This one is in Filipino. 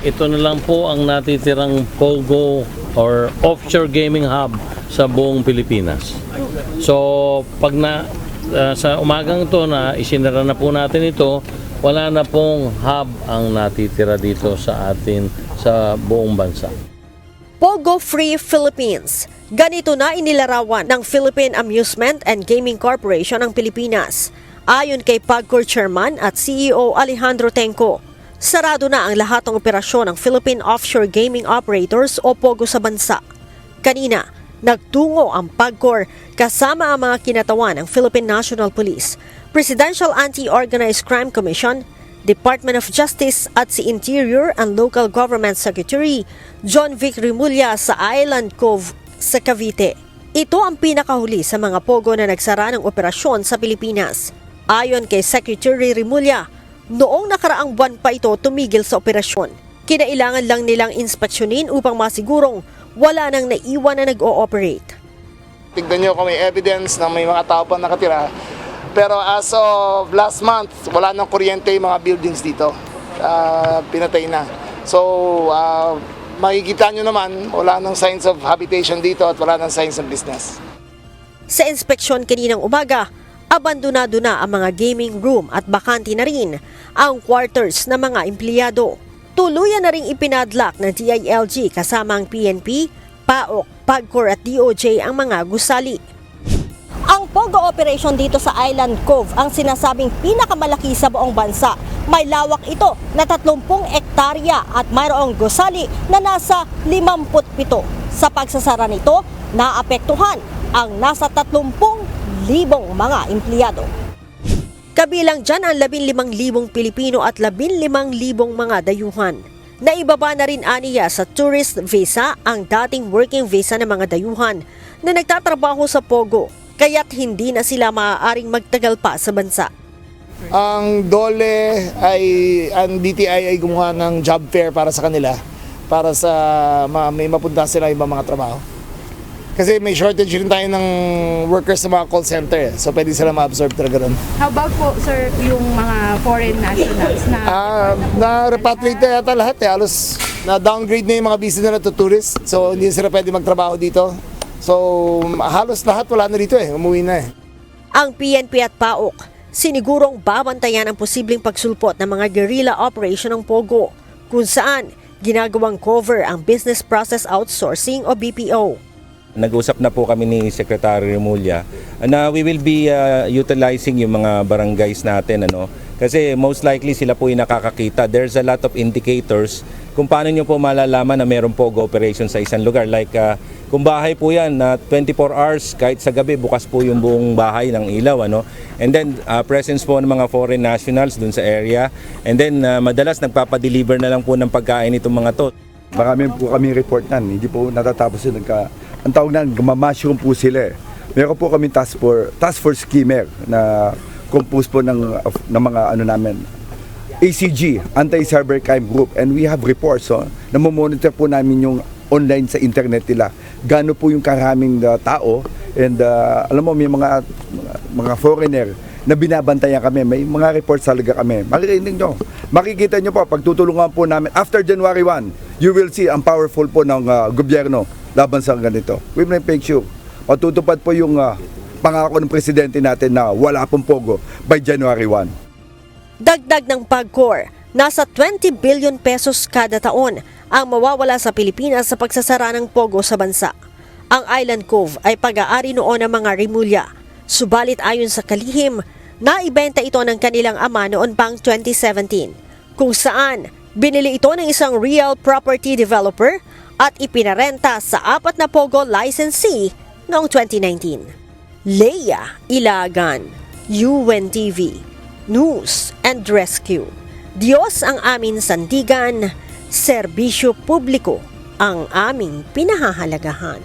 ito na lang po ang natitirang Pogo or offshore gaming hub sa buong Pilipinas. So pag sa umagang ito na isinara na po natin ito, wala na pong hub ang natitira dito sa atin sa buong bansa. Pogo Free Philippines. Ganito na inilarawan ng Philippine Amusement and Gaming Corporation ng Pilipinas. Ayon kay PAGCOR Chairman at CEO Alejandro Tenco, sarado na ang lahat ng operasyon ng Philippine Offshore Gaming Operators o POGO sa bansa. Kanina, nagtungo ang PAGCOR kasama ang mga kinatawan ng Philippine National Police, Presidential Anti-Organized Crime Commission, Department of Justice at si Interior and Local Government Secretary John Vic Rimulya sa Island Cove sa Cavite. Ito ang pinakahuli sa mga POGO na nagsara ng operasyon sa Pilipinas. Ayon kay Secretary Rimulya, noong nakaraang buwan pa ito tumigil sa operasyon. Kinailangan lang nilang inspeksyonin upang masigurong wala nang naiwan na nag-ooperate. Tignan nyo kung may evidence na may mga tao pa nakatira. Pero as of last month, wala nang kuryente yung mga buildings dito. Pinatay na. So, makikita nyo naman, wala nang signs of habitation dito at wala nang signs of business. Sa inspeksyon kaninang umaga, abandonado na ang mga gaming room at bakanti na rin ang quarters ng mga empleyado. Tuluyan na ring ipinadlock ng DILG kasama ang PNP, PAOK, PAGCOR at DOJ ang mga gusali. Ang POGO operation dito sa Island Cove ang sinasabing pinakamalaki sa buong bansa. May lawak ito na 30 ektarya at mayroong gusali na nasa 57. Sa pagsasara nito, naapektuhan ang nasa 30,000 mga empleyado. Kabilang dyan ang 15,000 Pilipino at 15,000 mga dayuhan. Naibaba na rin aniya sa tourist visa ang dating working visa ng mga dayuhan na nagtatrabaho sa POGO, kaya't hindi na sila maaaring magtagal pa sa bansa. Ang DOLE ang DTI ay gumawa ng job fair para sa kanila, para sa may mapunta sila ibang mga trabaho. Kasi may shortage rin tayo ng workers sa mga call center, so pwede sila ma-absorb talaga ron. How about po, sir, yung mga foreign nationals na... Na-repatriate na yata lahat halos na-downgrade na yung mga business nila to tourists, so hindi sila pwede magtrabaho dito. So halos lahat wala na dito umuwi na Ang PNP at PAOK, sinigurong babantayan ang posibleng pagsulpot ng mga guerrilla operation ng POGO, kung saan ginagawang cover ang Business Process Outsourcing o BPO. Nag-usap na po kami ni Secretary Rimulya na we will be utilizing yung mga barangays natin, kasi most likely sila po yung nakakakita. There's a lot of indicators kung paano nyo po malalaman na mayroong POGO operation sa isang lugar. Like kung bahay po yan na 24 hours, kahit sa gabi bukas po yung buong bahay ng ilaw. And then presence po ng mga foreign nationals dun sa area. And then madalas nagpapadeliver na lang po ng pagkain itong mga to. Marami po kami report nan, hindi po natatapos yun. Ang tawag na, mamashroom po sila. Meron po kami task force schemer na composed po ng mga namin, ACG, Anti-Cyber Crime Group, and we have reports. Na monitor po namin yung online sa internet nila. Gaano po yung karaming tao, and alam mo, may mga foreigner na binabantayan kami. May mga reports talaga kami. Makikita nyo po, pagtutulungan po namin, after January 1, you will see ang powerful po ng gobyerno laban sa ganito. We will make sure matutupad po yung pangako ng presidente natin na wala pong POGO by January 1. Dagdag ng PAGCOR, nasa 20 billion pesos kada taon ang mawawala sa Pilipinas sa pagsasara ng POGO sa bansa. Ang Island Cove ay pag-aari noon ng mga Rimulya. Subalit ayon sa kalihim, naibenta ito ng kanilang ama noon pang 2017, kung saan binili ito ng isang real property developer at ipinarenta sa 4 na POGO licensee noong 2019. Leia Ilagan, UNTV, News and Rescue. Diyos ang aming sandigan, serbisyo publiko ang aming pinahahalagahan.